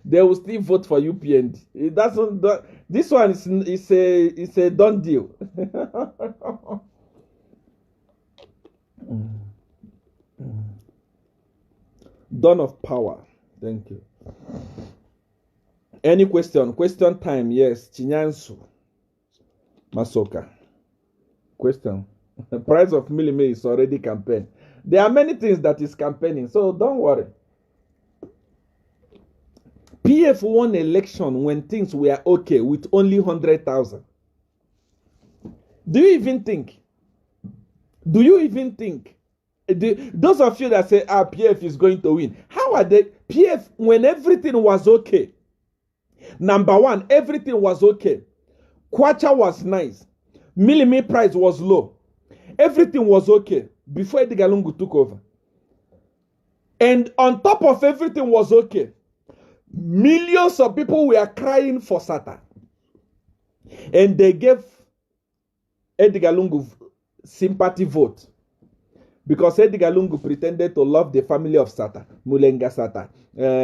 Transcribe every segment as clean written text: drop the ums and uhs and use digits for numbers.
they will still vote for UPND. It doesn't. This one is a done deal. Dawn of power. Thank you. Any question? Question time. Yes. Chinyansu. Masoka. Question. The price of Millie is already campaign. There are many things that is campaigning, so don't worry. PF won election when things were okay with only 100,000. Do you even think? Those of you that say, PF is going to win, how are they? PF, when everything was okay, number one, everything was okay. Kwacha was nice. Millie price was low. Everything was okay before Edgar Lungu took over. And on top of everything was okay, millions of people were crying for Sata. And they gave Edgar Lungu sympathy vote. Because Edgar Lungu pretended to love the family of Sata, Mulenga Sata.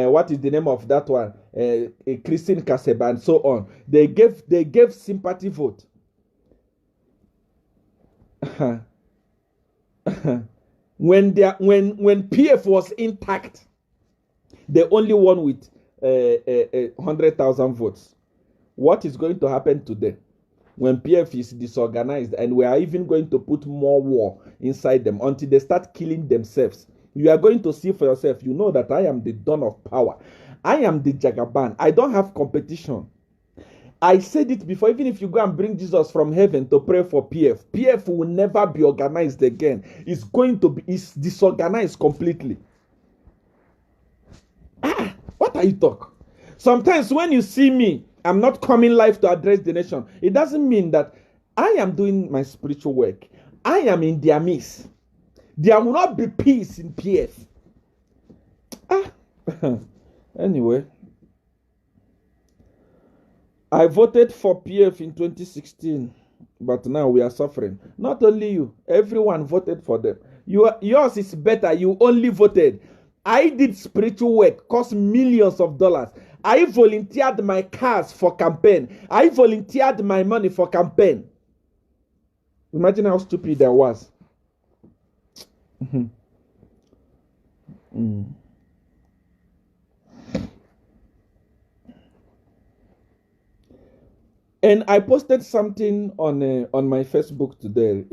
What is the name of that one? Christine Kaseba and so on. They gave sympathy vote. When PF was intact, they only won with 100,000 votes. What is going to happen today when PF is disorganized and we are even going to put more war inside them until they start killing themselves? You are going to see for yourself. You know that I am the dawn of power. I am the Jagaban. I don't have competition. I said it before, even if you go and bring Jesus from heaven to pray for PF, PF will never be organized again. It's disorganized completely. What are you talking? Sometimes when you see me, I'm not coming live to address the nation. It doesn't mean that I am doing my spiritual work. I am in their midst. There will not be peace in PF. Anyway. I voted for PF in 2016, but now we are suffering. Not only you, everyone voted for them. Yours is better. You only voted. I did spiritual work, cost millions of dollars. I volunteered my cars for campaign. I volunteered my money for campaign. Imagine how stupid I was. And I posted something on my Facebook today,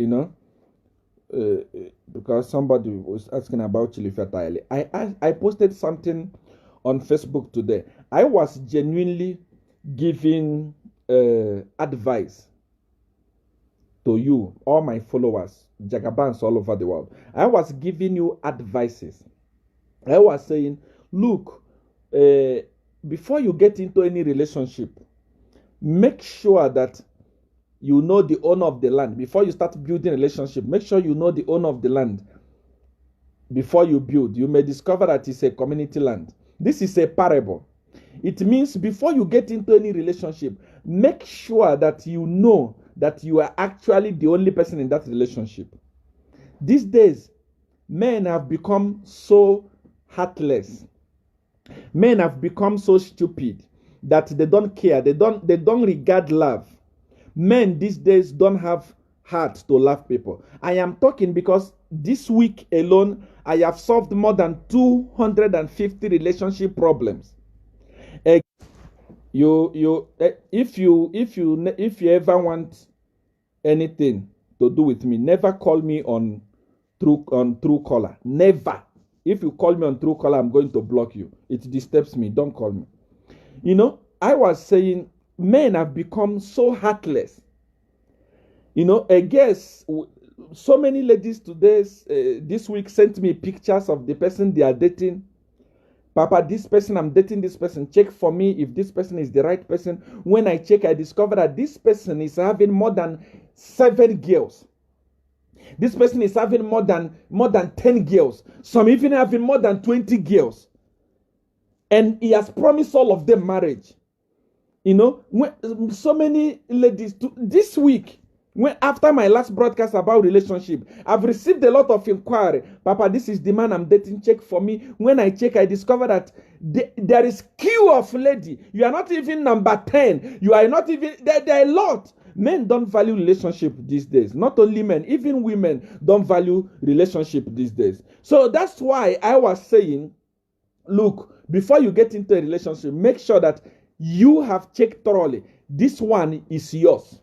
because somebody was asking about Chili Fatale. I posted something on Facebook today. I was genuinely giving advice to you, all my followers, Jagabans all over the world. I was giving you advices. I was saying, look, before you get into any relationship, make sure that you know the owner of the land. Before you start building a relationship, make sure you know the owner of the land. Before you build, you may discover that it's a community land. This is a parable. It means before you get into any relationship, make sure that you know that you are actually the only person in that relationship. These days, men have become so heartless. Men have become so stupid that they don't care. They don't regard love. Men these days don't have heart to love people. I am talking because this week alone, I have solved more than 250 relationship problems. If you ever want anything to do with me, never call me on Truecaller. Never. If you call me on Truecaller, I'm going to block you. It disturbs me. Don't call me. I was saying men have become so heartless. I guess so many ladies today, this week, sent me pictures of the person they are dating. Papa, this person, I'm dating this person. Check for me if this person is the right person. When I check, I discover that this person is having more than 7 girls. This person is having more than 10 girls. Some even having more than 20 girls. And he has promised all of them marriage. So many ladies this week, When after my last broadcast about relationship, I've received a lot of inquiry. Papa, this is the man I'm dating. Check for me. When I check, I discover that there is queue of lady. You are not even number 10. You are not even there are a lot. Men don't value relationship these days. Not only men, even women don't value relationship these days. So that's why I was saying, look, before you get into a relationship, make sure that you have checked thoroughly. This one is yours.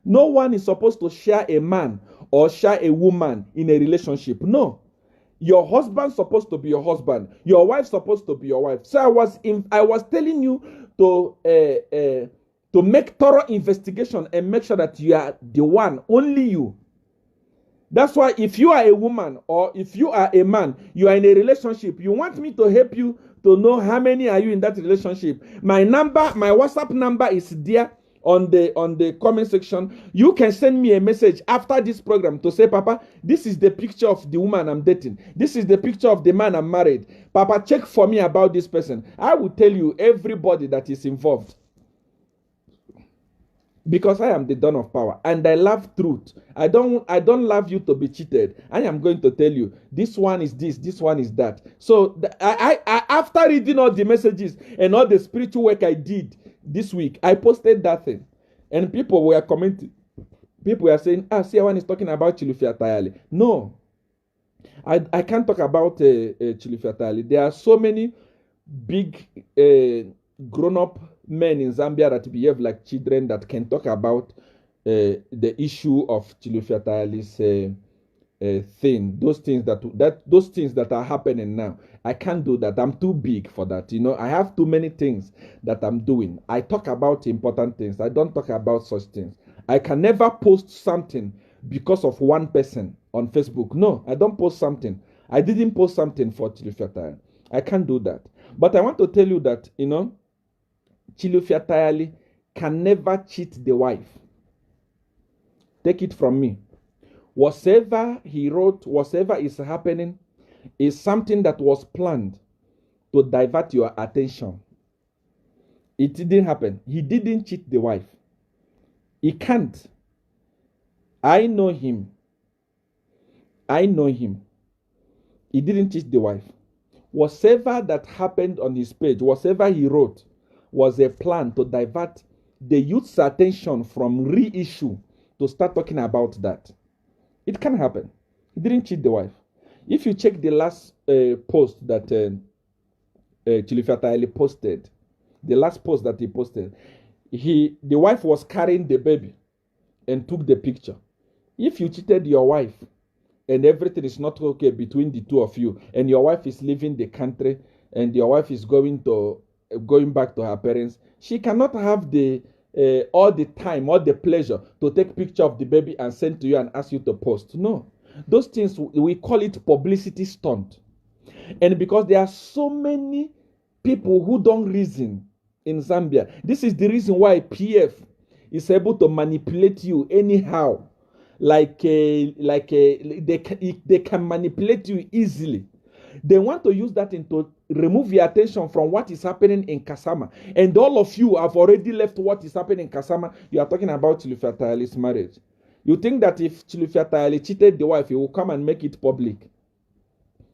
No one is supposed to share a man or share a woman in a relationship. No. Your husband's supposed to be your husband. Your wife's supposed to be your wife. So I was telling you to make thorough investigation and make sure that you are the one, only you. That's why if you are a woman or if you are a man, you are in a relationship, you want me to help you to know how many are you in that relationship. My WhatsApp number is there on the comment section. You can send me a message after this program to say, Papa, this is the picture of the woman I'm dating. This is the picture of the man I'm married. Papa, check for me about this person. I will tell you everybody that is involved. Because I am the dawn of power and I love truth. I don't love you to be cheated. I am going to tell you, this one is this one is that. So I after reading all the messages and all the spiritual work I did this week, I posted that thing. And people were commenting. People were saying, Seer1 is talking about Chilufya Tayali. No. I can't talk about Chilufya Tayali. There are so many big grown-up men in Zambia that behave like children that can talk about the issue of Chilufya Tayali's thing. Those things that are happening now. I can't do that. I'm too big for that. You know, I have too many things that I'm doing. I talk about important things. I don't talk about such things. I can never post something because of one person on Facebook. No, I don't post something. I didn't post something for Chilufya Tayali. I can't do that. But I want to tell you that, you know, Chilufya Tayali can never cheat the wife. Take it from me. Whatever he wrote, whatever is happening, is something that was planned to divert your attention. It didn't happen. He didn't cheat the wife. He can't. I know him. I know him. He didn't cheat the wife. Whatever that happened on his page, whatever he wrote, was a plan to divert the youth's attention from reissue to start talking about that. It can happen. He didn't cheat the wife. If you check the last post that Chilufya Tayali posted, the last post that he posted, the wife was carrying the baby and took the picture. If you cheated your wife and everything is not okay between the two of you, and your wife is leaving the country and your wife is going back to her parents, she cannot have all the time, all the pleasure to take picture of the baby and send to you and ask you to post. No. Those things, we call it publicity stunt. And because there are so many people who don't reason in Zambia, this is the reason why PF is able to manipulate you anyhow. They can manipulate you easily. They want to use that to remove your attention from what is happening in Kasama. And all of you have already left what is happening in Kasama. You are talking about Chilufya Tayali's marriage. You think that if Chilufya Tayali cheated the wife, he will come and make it public.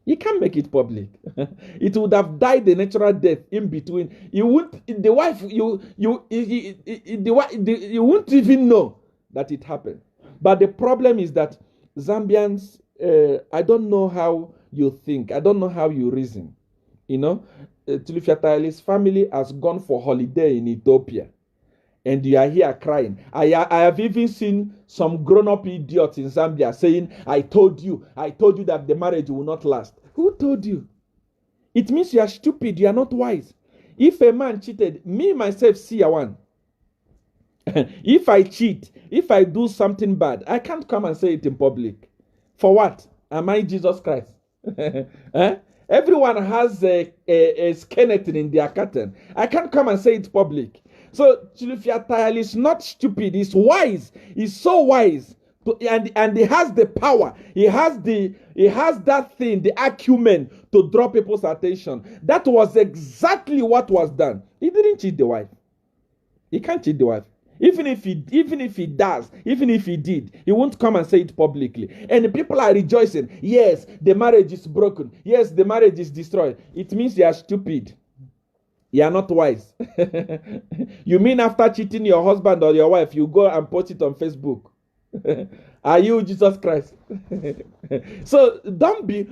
He can't make it public. It would have died a natural death in between. You won't even know that it happened. But the problem is that Zambians, I don't know how you think. I don't know how you reason. You know, Chilufya Tayali's family has gone for holiday in Ethiopia. And you are here crying. I have even seen some grown-up idiots in Zambia saying, I told you that the marriage will not last. Who told you? It means you are stupid, you are not wise. If a man cheated, me myself, Seer1, if I cheat, if I do something bad, I can't come and say it in public. For what? Am I Jesus Christ? Everyone has a skeleton in their curtain. I can't come and say it public. So Chilufya Tayali is not stupid. He's wise. He's so wise, and he has the power. He has that thing, the acumen to draw people's attention. That was exactly what was done. He didn't cheat the wife. He can't cheat the wife. Even if he does, even if he did, he won't come and say it publicly. And people are rejoicing. Yes, the marriage is broken. Yes, the marriage is destroyed. It means you are stupid. You are not wise. You mean after cheating your husband or your wife, you go and post it on Facebook? Are you Jesus Christ? So don't be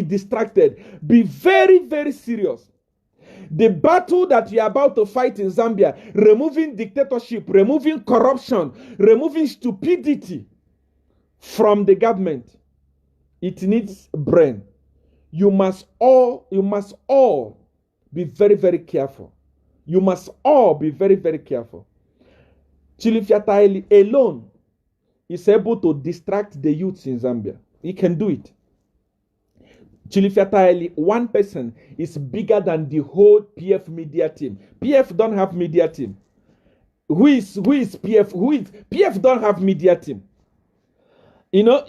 distracted. Be very, very serious. The battle that you are about to fight in Zambia, removing dictatorship, removing corruption, removing stupidity from the government, it needs brain. You must all be very, very careful. You must all be very, very careful. Chilifya alone is able to distract the youths in Zambia. He can do it. Chilifya, one person is bigger than the whole PF media team. PF don't have media team. Who is PF? PF don't have media team. You know,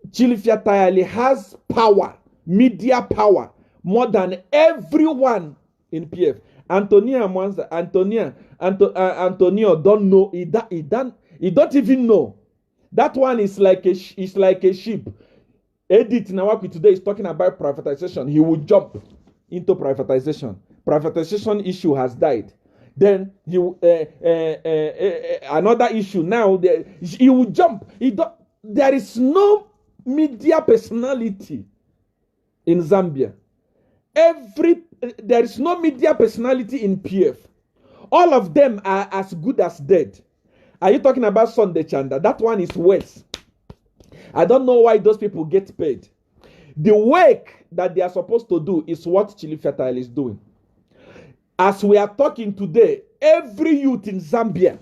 Chilifya has power, media power, more than everyone in PF. Antonio don't know. He don't even know. That one is like a sheep. Edith Nawaki today is talking about privatization. He will jump into privatization. Privatization issue has died. Then he another issue now. He will jump. There is no media personality in Zambia. There is no media personality in PF. All of them are as good as dead. Are you talking about Sunday Chanda? That one is worse. I don't know why those people get paid. The work that they are supposed to do is what Chilifya is doing. As we are talking today, every youth in Zambia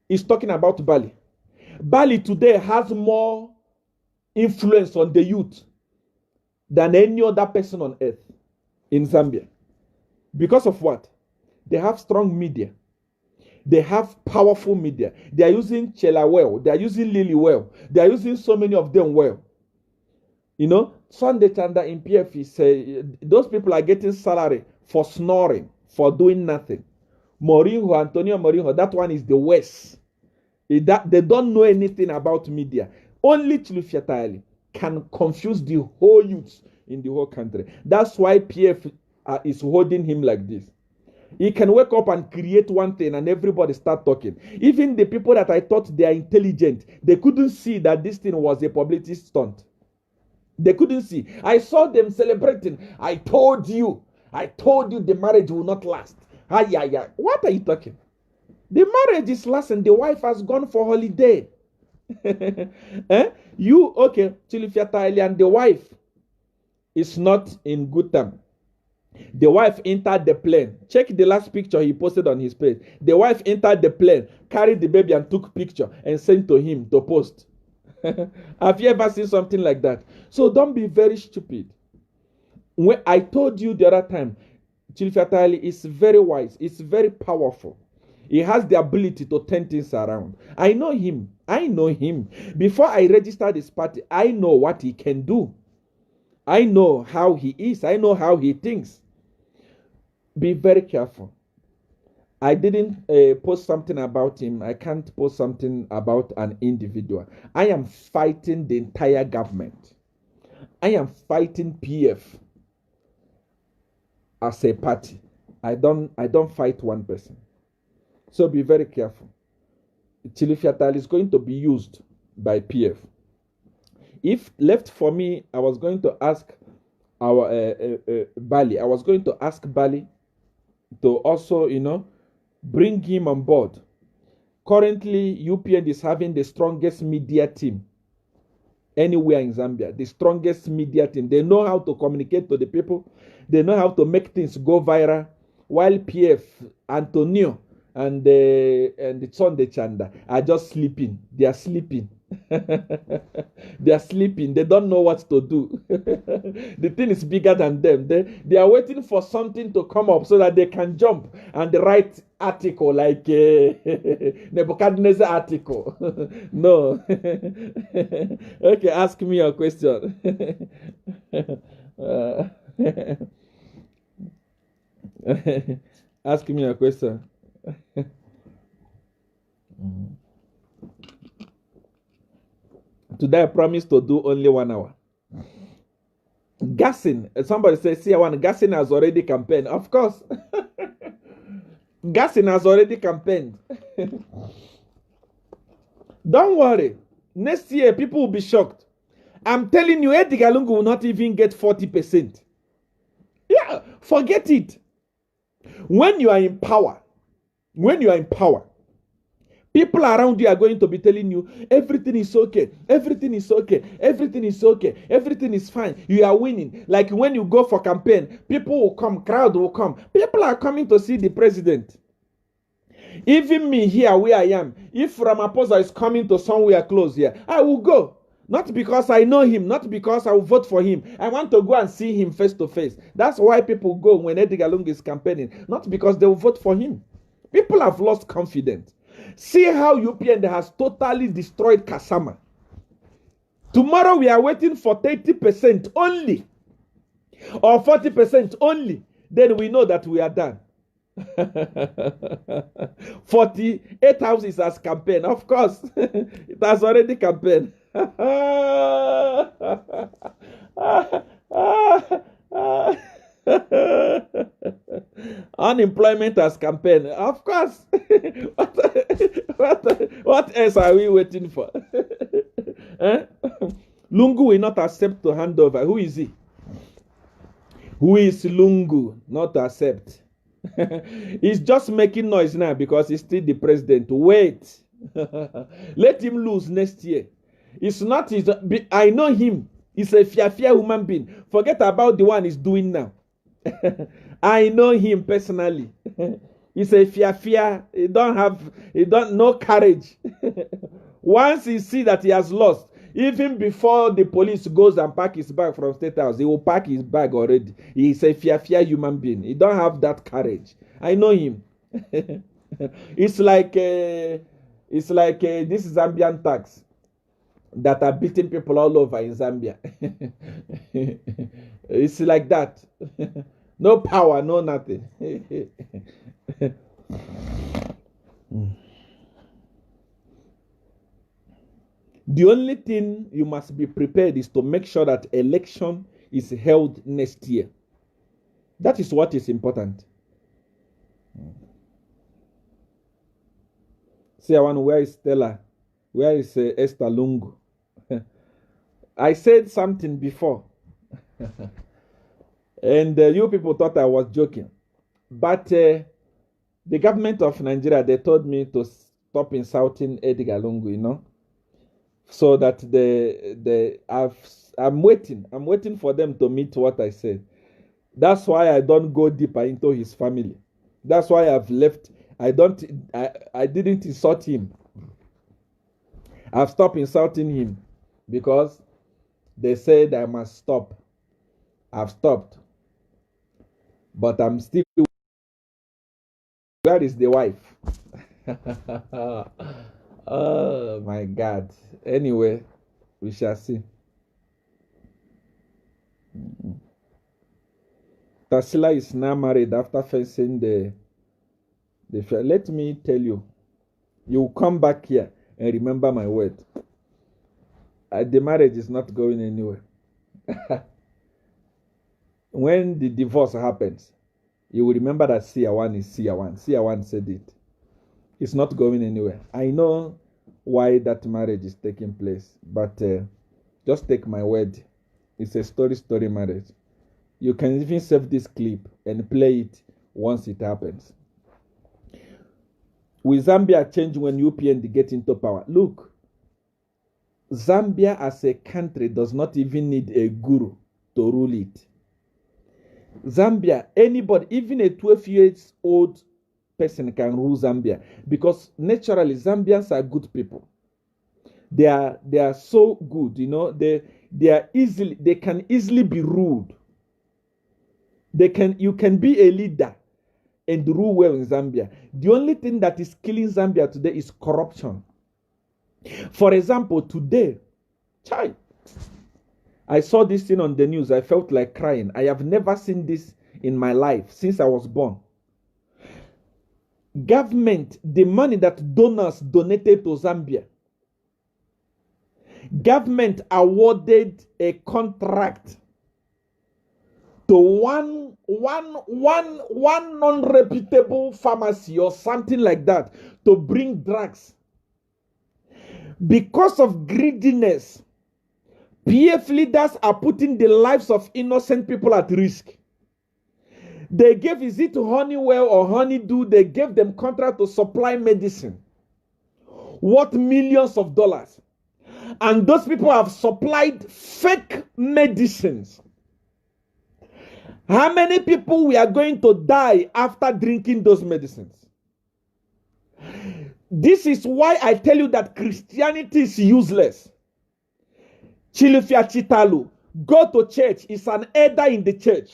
is talking about Bali. Bali today has more influence on the youth than any other person on earth in Zambia. Because of what? They have strong media. They have powerful media. They are using Chela well. They are using Lily well. They are using so many of them well. You know, Sunday Chanda in PF those people are getting salary for snoring, for doing nothing. Antonio Morinho, that one is the worst. They don't know anything about media. Only Chilifya can confuse the whole youth in the whole country. That's why PF is holding him like this. He can wake up and create one thing and everybody start talking. Even the people that I thought they are intelligent, they couldn't see that this thing was a publicity stunt. They couldn't see. I saw them celebrating. I told you the marriage will not last. What are you talking? The marriage is lasting. The wife has gone for holiday. Chilifya and the wife is not in good time. The wife entered the plane. Check the last picture he posted on his page. The wife entered the plane, carried the baby and took picture and sent to him to post. Have you ever seen something like that? So don't be very stupid. When I told you the other time, Chilifya is very wise. It's very powerful. He has the ability to turn things around. I know him. Before I registered his party, I know what he can do. I know how he is. I know how he thinks. Be very careful. I didn't post something about him. I can't post something about an individual. I am fighting the entire government. I am fighting PF as a party. I don't fight one person. So be very careful. Chilifya is going to be used by PF. If left for me, I was going to ask our Bali. I was going to ask Bali to also, bring him on board. Currently, UPN is having the strongest media team anywhere in Zambia. The strongest media team. They know how to communicate to the people. They know how to make things go viral. While PF, Antonio, and the Sunday Chanda are just sleeping. They are sleeping. They are sleeping. They don't know what to do. The thing is bigger than them. They are waiting for something to come up so that they can jump and write article like Nebuchadnezzar article. No. Okay, ask me a question. Ask me a question. Today I promised to do only 1 hour. Gassing. Somebody says Seer1, Gassing has already campaigned. Of course. Gassing has already campaigned. Don't worry. Next year, people will be shocked. I'm telling you, Edgar Lungu will not even get 40%. Yeah, forget it. When you are in power, people around you are going to be telling you, everything is okay, everything is okay, everything is okay, everything is fine, you are winning. Like when you go for campaign, people will come, crowd will come. People are coming to see the president. Even me here where I am, if Ramaphosa is coming to somewhere close here, I will go. Not because I know him, not because I will vote for him. I want to go and see him face to face. That's why people go when Edgar Lungu is campaigning, not because they will vote for him. People have lost confidence. See how UPN has totally destroyed Kasama. Tomorrow we are waiting for 30% only, or 40% only. Then we know that we are done. 48 houses has campaigned. Of course, it has already campaigned. Unemployment has campaigned. Of course. What else are we waiting for? Lungu will not accept to hand over. Who is he? Who is Lungu not accept? He's just making noise now because he's still the president. Wait. Let him lose next year. It's not his. I know him. He's a fear human being. Forget about the one he's doing now. I know him personally. He's a fear. He don't no courage. Once he see that he has lost, even before the police goes and pack his bag from State House, he will pack his bag already. He's a fear human being. He don't have that courage. I know him. It's like this Zambian tax that are beating people all over in Zambia. It's like that. No power, no nothing. The only thing you must be prepared is to make sure that election is held next year. That is what is important. Seer1, where is Stella? Where is Esther Lungu? I said something before. And you people thought I was joking. But the government of Nigeria, they told me to stop insulting Edgar Lungu, you know. So that I'm waiting for them to meet what I said. That's why I don't go deeper into his family. That's why I've left. I didn't insult him. I've stopped insulting him because they said I must stop. I've stopped. But I'm still. Where is the wife? Oh my God. Anyway, we shall see. Tasila is now married after facing the. Let me tell you, you will come back here and remember my word. The marriage is not going anywhere. When the divorce happens, you will remember that Seer1 is Seer1. Seer1 said it. It's not going anywhere. I know why that marriage is taking place, but just take my word. It's a story marriage. You can even save this clip and play it once it happens. Will Zambia change when UPN get into power? Look, Zambia as a country does not even need a guru to rule it. Zambia, anybody, even a 12-year-old person can rule Zambia because naturally Zambians are good people. They are so good, you know. They can easily be ruled. You can be a leader and rule well in Zambia. The only thing that is killing Zambia today is corruption. For example, today, I saw this thing on the news. I felt like crying. I have never seen this in my life since I was born. Government, the money that donors donated to Zambia, government awarded a contract to one non-reputable pharmacy or something like that to bring drugs. Because of greediness, PF leaders are putting the lives of innocent people at risk. They gave, is it Honeywell or Honeydew, they gave them contract to supply medicine worth millions of dollars. And those people have supplied fake medicines. How many people we are going to die after drinking those medicines? This is why I tell you that Christianity is useless. Chilufia Chitalu, go to church, is an elder in the church,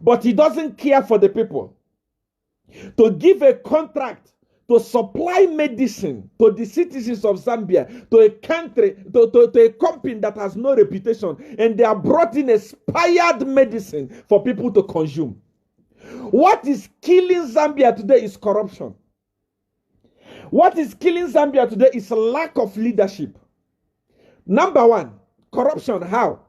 but he doesn't care for the people. To give a contract to supply medicine to the citizens of Zambia, to a country, to a company that has no reputation, and they are brought in expired medicine for people to consume. What is killing Zambia today is corruption. What is killing Zambia today is a lack of leadership. Number one, corruption. How?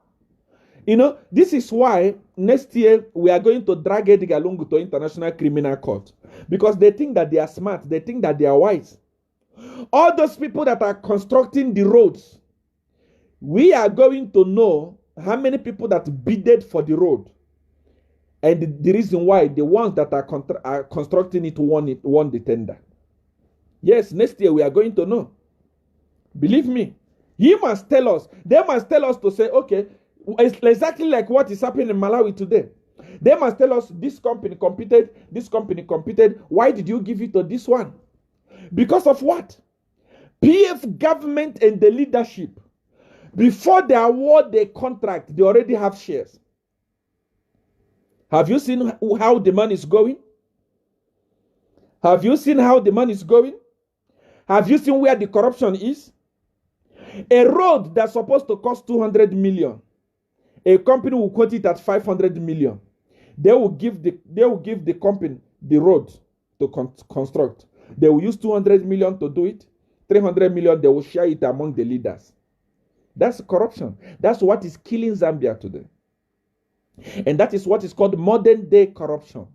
You know, this is why next year we are going to drag Edgar Lungu to International Criminal Court. Because they think that they are smart. They think that they are wise. All those people that are constructing the roads, we are going to know how many people that bidded for the road. And the reason why the ones that are constructing it won the tender. Yes, next year we are going to know. Believe me. He must tell us. They must tell us to say, okay, it's exactly like what is happening in Malawi today. They must tell us this company competed, this company competed. Why did you give it to this one? Because of what? PF government and the leadership, before they award the contract, they already have shares. Have you seen how the money is going? Have you seen how the money is going? Have you seen where the corruption is? A road that's supposed to cost 200 million, a company will quote it at 500 million. They will give the company the road to construct. They will use 200 million to do it. 300 million, they will share it among the leaders. That's corruption. That's what is killing Zambia today. And that is what is called modern day corruption.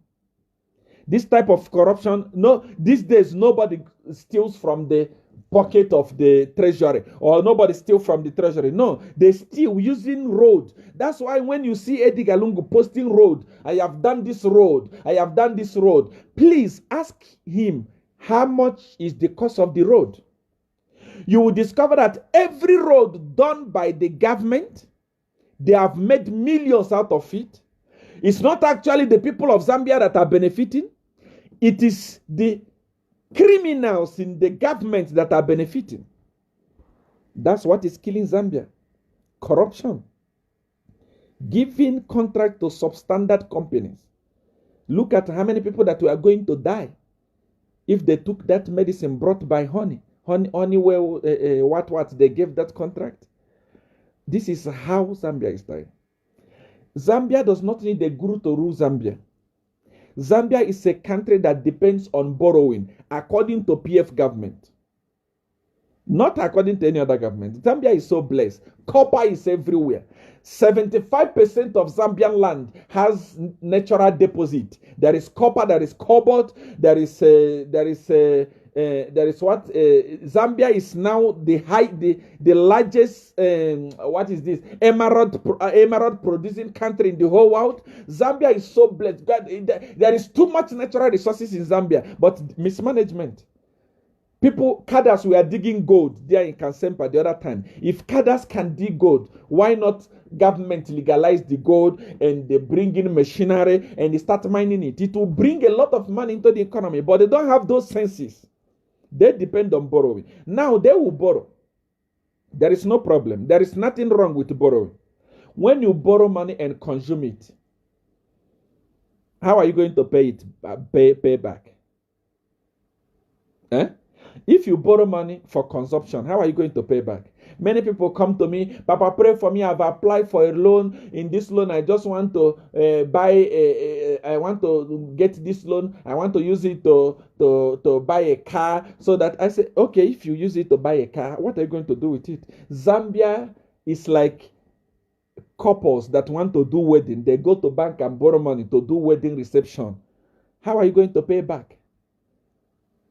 This type of corruption, no, these days nobody steals from the pocket of the treasury, or nobody steals from the treasury. No, they steal using road. That's why when you see Edgar Lungu posting road, I have done this road, I have done this road, please ask him how much is the cost of the road. You will discover that every road done by the government, they have made millions out of it. It's not actually the people of Zambia that are benefiting. It is the criminals in the government that are benefiting. That's what is killing Zambia. Corruption. Giving contract to substandard companies. Look at how many people that were going to die if they took that medicine brought by Honeywell, what they gave that contract. This is how Zambia is dying. Zambia does not need a guru to rule Zambia. Zambia is a country that depends on borrowing, according to PF government. Not according to any other government. Zambia is so blessed. Copper is everywhere. 75% of Zambian land has natural deposit. There is copper, there is cobalt, there is what? Zambia is now the largest, what is this? Emerald producing country in the whole world. Zambia is so blessed. God, there is too much natural resources in Zambia, but mismanagement. People, cadres were digging gold there in Kansempa the other time. If cadres can dig gold, why not government legalize the gold and they bring in machinery and they start mining it? It will bring a lot of money into the economy, but they don't have those senses. They depend on borrowing. Now they will borrow. There is no problem. There is nothing wrong with borrowing. When you borrow money and consume it, how are you going to pay it? Pay back? If you borrow money for consumption, how are you going to pay back? Many people come to me, Papa, pray for me. I've applied for a loan. In this loan, I just want to I want to get this loan. I want to use it to buy a car. So that I say, okay, if you use it to buy a car, what are you going to do with it? Zambia is like couples that want to do wedding. They go to bank and borrow money to do wedding reception. How are you going to pay back?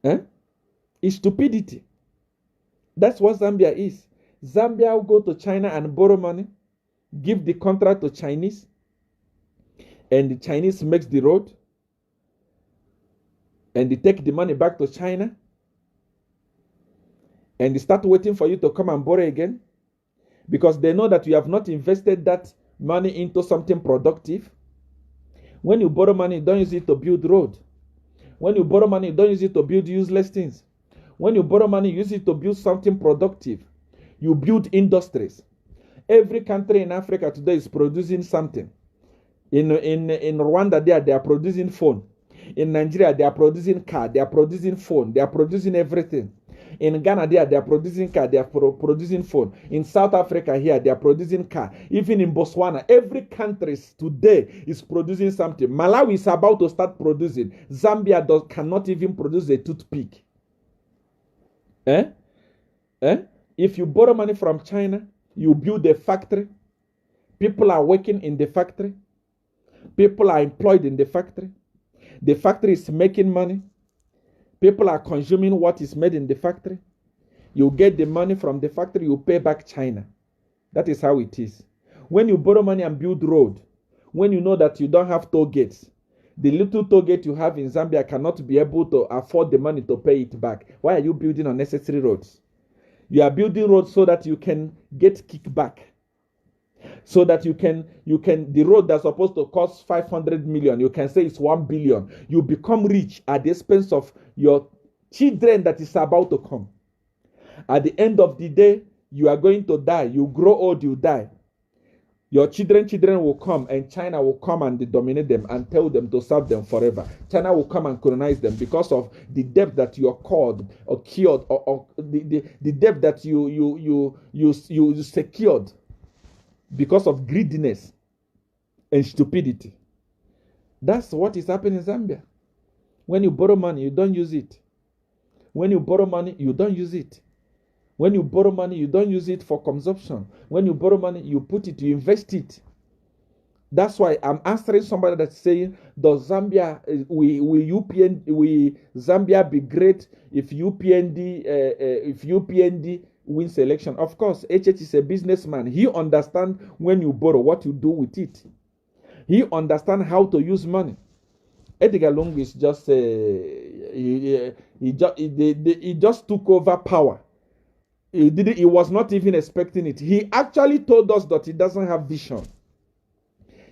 It's stupidity. That's what Zambia is. Zambia will go to China and borrow money, give the contract to Chinese, and the Chinese makes the road, and they take the money back to China, and they start waiting for you to come and borrow again, because they know that you have not invested that money into something productive. When you borrow money, don't use it to build road. When you borrow money, don't use it to build useless things. When you borrow money, use it to build something productive. You build industries. Every country in Africa today is producing something. In Rwanda, they are producing phone. In Nigeria, they are producing car. They are producing phone. They are producing everything. In Ghana, they are producing car. They are producing phone. In South Africa, here, they are producing car. Even in Botswana, every country today is producing something. Malawi is about to start producing. Zambia cannot even produce a toothpick. If you borrow money from China, you build a factory. People are working in the factory. People are employed in the factory. The factory is making money. People are consuming what is made in the factory. You get the money from the factory, you pay back China. That is how it is. When you borrow money and build road, when you know that you don't have toll gates, the little toll gate you have in Zambia cannot be able to afford the money to pay it back. Why are you building unnecessary roads? You are building roads so that you can get kickback. So that you can the road that's supposed to cost 500 million, you can say it's 1 billion. You become rich at the expense of your children that is about to come. At the end of the day, you are going to die. You grow old, you die. Your children will come, and China will come and dominate them and tell them to serve them forever. China will come and colonize them because of the debt that you are called or cured, or the debt that you secured because of greediness and stupidity. That's what is happening in Zambia. When you borrow money, you don't use it. When you borrow money, you don't use it. When you borrow money, you don't use it for consumption. When you borrow money, you put it, you invest it. That's why I'm answering somebody that's saying, does Zambia, will Zambia be great if UPND wins election? Of course, HH is a businessman. He understands when you borrow, what you do with it. He understands how to use money. Edgar Lungu is just he just took over power. He was not even expecting it. He actually told us that he doesn't have vision.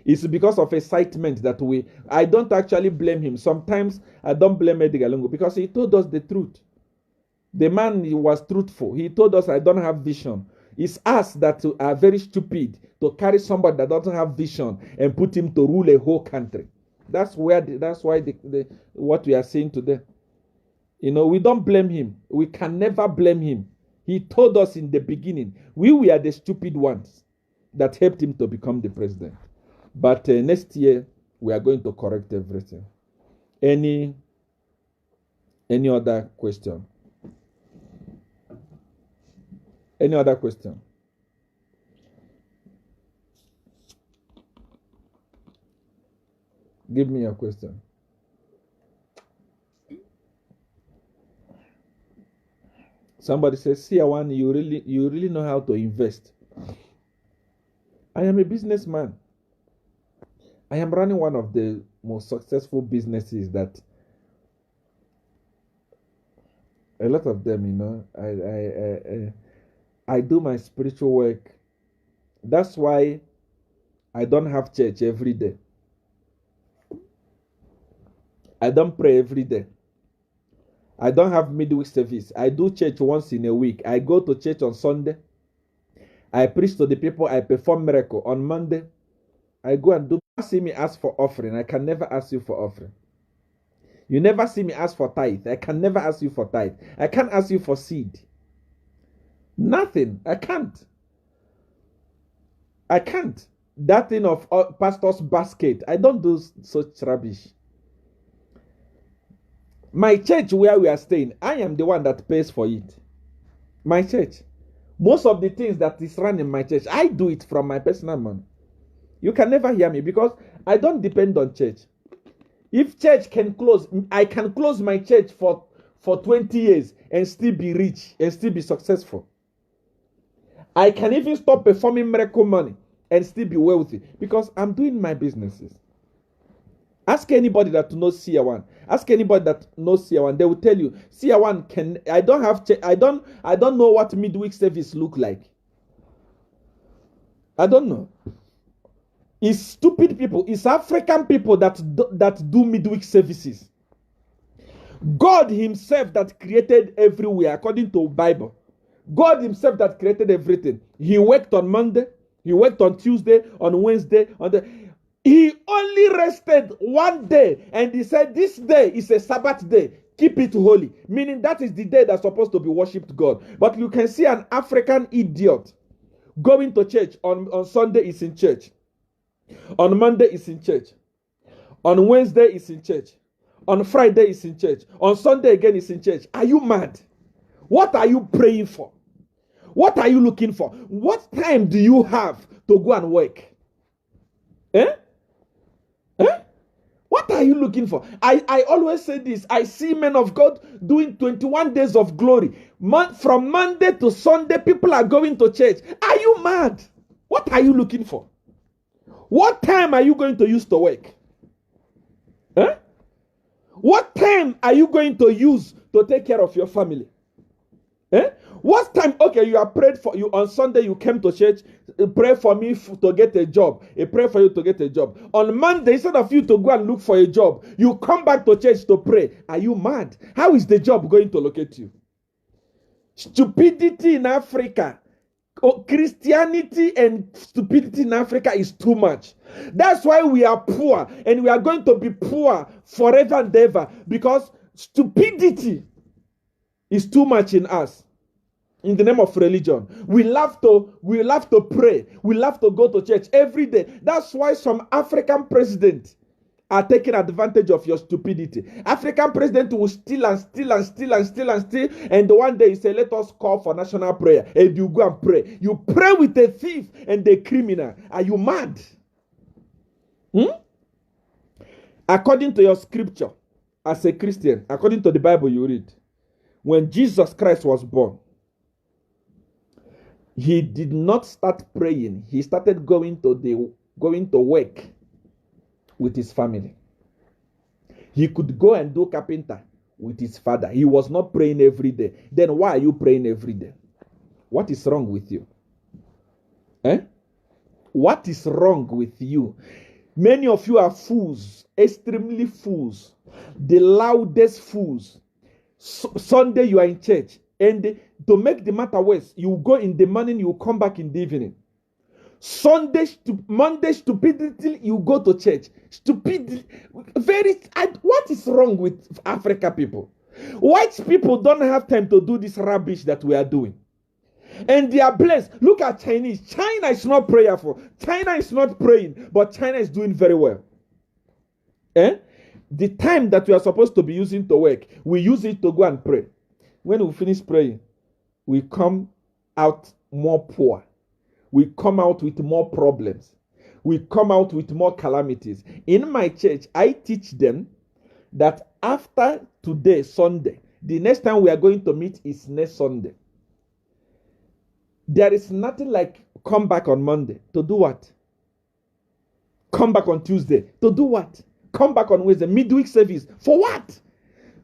It's because of excitement that I don't actually blame him. Sometimes I don't blame Edgar Lungu because he told us the truth. The man, he was truthful. He told us, I don't have vision. It's us that are very stupid to carry somebody that doesn't have vision and put him to rule a whole country. That's why what we are saying today. We don't blame him. We can never blame him. He told us in the beginning, we were the stupid ones that helped him to become the president. But next year, we are going to correct everything. Any other question? Any other question? Give me your question. Somebody says, Seer1, you really know how to invest. I am a businessman. I am running one of the most successful businesses that a lot of them, I do my spiritual work. That's why I don't have church every day. I don't pray every day. I don't have midweek service. I do church once in a week. I go to church on Sunday. I preach to the people. I perform miracle. On Monday, I go and do. You never see me ask for offering. I can never ask you for offering. You never see me ask for tithe. I can never ask you for tithe. I can't ask you for seed. Nothing. I can't. That thing of pastor's basket, I don't do such rubbish. My church where we are staying, I am the one that pays for it. My church. Most of the things that is run in my church, I do it from my personal money. You can never hear me because I don't depend on church. If church can close, I can close my church for 20 years and still be rich and still be successful. I can even stop performing miracle money and still be wealthy because I'm doing my businesses. Ask anybody that knows Seer1. Ask anybody that knows Seer1. They will tell you Seer1 can. I don't know what midweek service look like. I don't know. It's stupid people. It's African people that do midweek services. God himself that created everywhere according to Bible. God himself that created everything. He worked on Monday. He worked on Tuesday, on Wednesday, he only rested one day and he said, this day is a Sabbath day. Keep it holy. Meaning that is the day that's supposed to be worshipped God. But you can see an African idiot going to church on Sunday is in church. On Monday is in church. On Wednesday is in church. On Friday is in church. On Sunday again is in church. Are you mad? What are you praying for? What are you looking for? What time do you have to go and work? What are you looking for? I always say this. I see men of God doing 21 days of glory. From Monday to Sunday, people are going to church. Are you mad? What are you looking for? What time are you going to use to work? What time are you going to use to take care of your family? What time? Okay, you are prayed for you on Sunday. You came to church. Pray for me to get a job. Pray for you to get a job. On Monday, instead of you to go and look for a job, you come back to church to pray. Are you mad? How is the job going to locate you? Stupidity in Africa. Christianity and stupidity in Africa is too much. That's why we are poor, and we are going to be poor forever and ever because stupidity is too much in us. In the name of religion, we love to pray. We love to go to church every day. That's why some African presidents are taking advantage of your stupidity. African president will steal and steal and steal and steal and steal, and one day you say, let us call for national prayer, and you go and pray. You pray with a thief and a criminal. Are you mad? According to your scripture, as a Christian, according to the Bible you read, when Jesus Christ was born, he did not start praying. He started going to work with his family. He could go and do carpenter with his father. He was not praying every day. Then why are you praying every day? What is wrong with you? What is wrong with you? Many of you are fools, extremely fools, the loudest fools. Sunday you are in church, and to make the matter worse, you go in the morning, you come back in the evening. Monday stupidity, you go to church. Stupidity, what is wrong with Africa people? White people don't have time to do this rubbish that we are doing. And they are blessed. Look at Chinese. China is not prayerful. China is not praying, but China is doing very well. The time that we are supposed to be using to work, we use it to go and pray. When we finish praying, we come out more poor. We come out with more problems. We come out with more calamities. In my church, I teach them that after today, Sunday, the next time we are going to meet is next Sunday. There is nothing like come back on Monday. To do what? Come back on Tuesday. To do what? Come back on Wednesday. Midweek service. For what?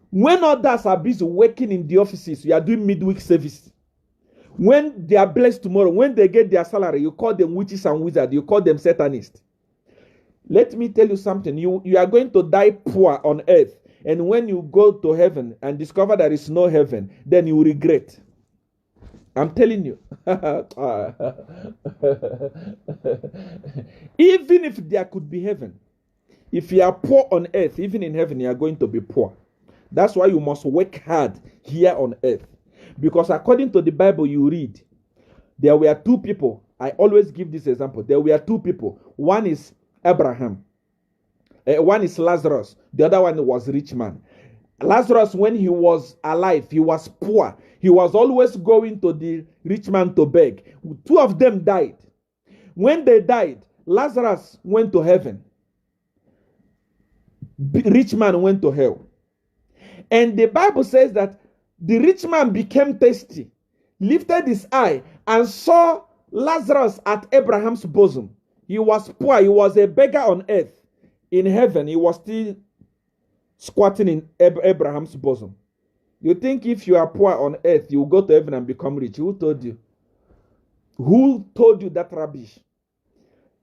When others are busy working in the offices, you are doing midweek service. When they are blessed tomorrow, when they get their salary, you call them witches and wizards. You call them Satanists. Let me tell you something. You are going to die poor on earth. And when you go to heaven and discover there is no heaven, then you regret. I'm telling you. Even if there could be heaven, if you are poor on earth, even in heaven, you are going to be poor. That's why you must work hard here on earth. Because according to the Bible you read, there were two people. I always give this example. There were two people. One is Abraham. One is Lazarus. The other one was rich man. Lazarus, when he was alive, he was poor. He was always going to the rich man to beg. Two of them died. When they died, Lazarus went to heaven. Rich man went to hell. And the Bible says that the rich man became thirsty, lifted his eye, and saw Lazarus at Abraham's bosom. He was poor. He was a beggar on earth. In heaven, he was still squatting in Abraham's bosom. You think if you are poor on earth, you will go to heaven and become rich? Who told you? Who told you that rubbish?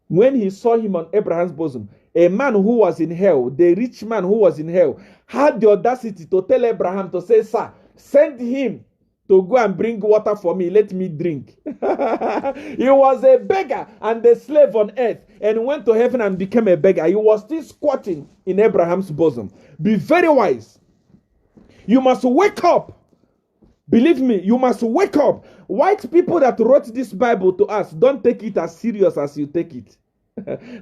When he saw him on Abraham's bosom, a man who was in hell, the rich man who was in hell, had the audacity to tell Abraham to say, sir, send him to go and bring water for me. Let me drink. He was a beggar and a slave on earth and went to heaven and became a beggar. He was still squatting in Abraham's bosom. Be very wise. You must wake up. Believe me, you must wake up. White people that wrote this Bible to us, don't take it as serious as you take it.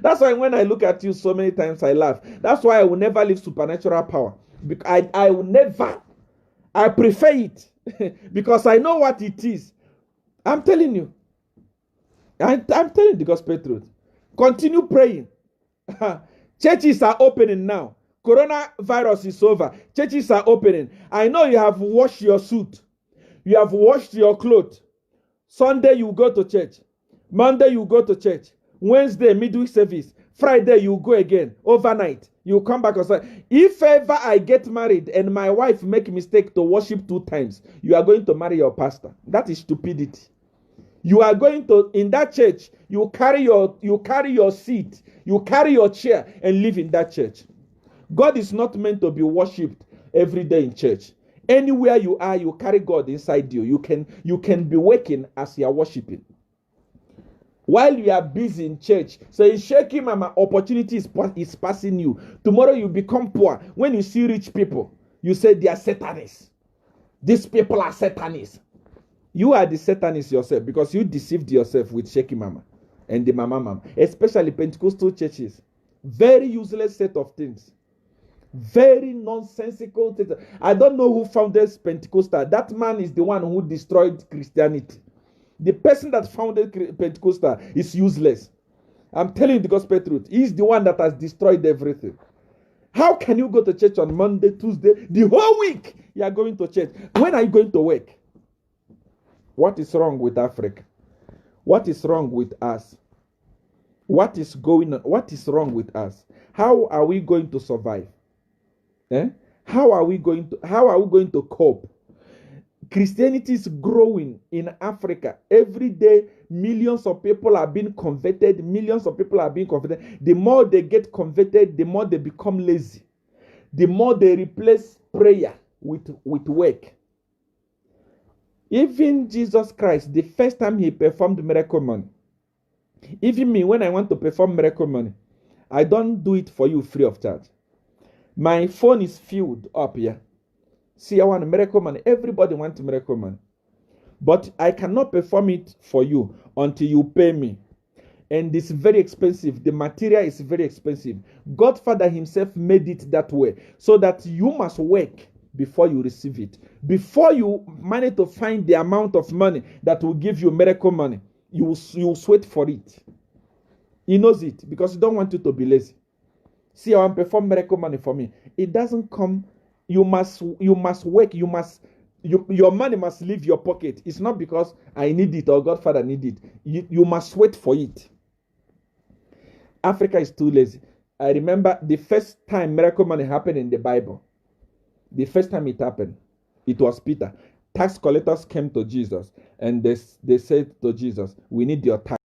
That's why when I look at you so many times, I laugh. That's why I will never leave supernatural power. I will never. I prefer it because I know what it is. I'm telling you. I'm telling the gospel truth. Continue praying. Churches are opening now. Coronavirus is over. Churches are opening. I know you have washed your suit. You have washed your clothes. Sunday you go to church. Monday you go to church. Wednesday midweek service. Friday you go again. Overnight you come back and say, if ever I get married and my wife make a mistake to worship 2 times, you are going to marry your pastor. That is stupidity. You are going to, in that church, you carry your seat, you carry your chair and live in that church. God is not meant to be worshipped every day in church. Anywhere you are, you carry God inside you. You can be waking as you are worshiping. While you are busy in church, so in shaking mama, opportunity is passing you. Tomorrow you become poor. When you see rich people, you say they are Satanists. These people are Satanists. You are the Satanist yourself because you deceived yourself with shaky mama and the mama, especially Pentecostal churches. Very useless set of things. Very nonsensical. I don't know who founded Pentecostal. That man is the one who destroyed Christianity. The person that founded Pentecostal is useless. I'm telling you the gospel truth. He's the one that has destroyed everything. How can you go to church on Monday, Tuesday, the whole week you are going to church? When are you going to work? What is wrong with Africa? What is wrong with us? What is going on? What is wrong with us? How are we going to survive? How are we going to cope? Christianity is growing in Africa. Every day, millions of people are being converted. Millions of people are being converted. The more they get converted, the more they become lazy. The more they replace prayer with work. Even Jesus Christ, the first time he performed miracle money, even me, when I want to perform miracle money, I don't do it for you free of charge. My phone is filled up here. See, I want miracle money. Everybody wants miracle money. But I cannot perform it for you until you pay me. And it's very expensive. The material is very expensive. Godfather himself made it that way. So that you must work before you receive it. Before you manage to find the amount of money that will give you miracle money, you will sweat for it. He knows it because he don't want you to be lazy. See, I want to perform miracle money for me. It doesn't come. You must work. Your money must leave your pocket. It's not because I need it or Godfather need it. You must wait for it. Africa is too lazy. I remember the first time miracle money happened in the Bible. The first time it happened, it was Peter. Tax collectors came to Jesus and they said to Jesus, we need your tax.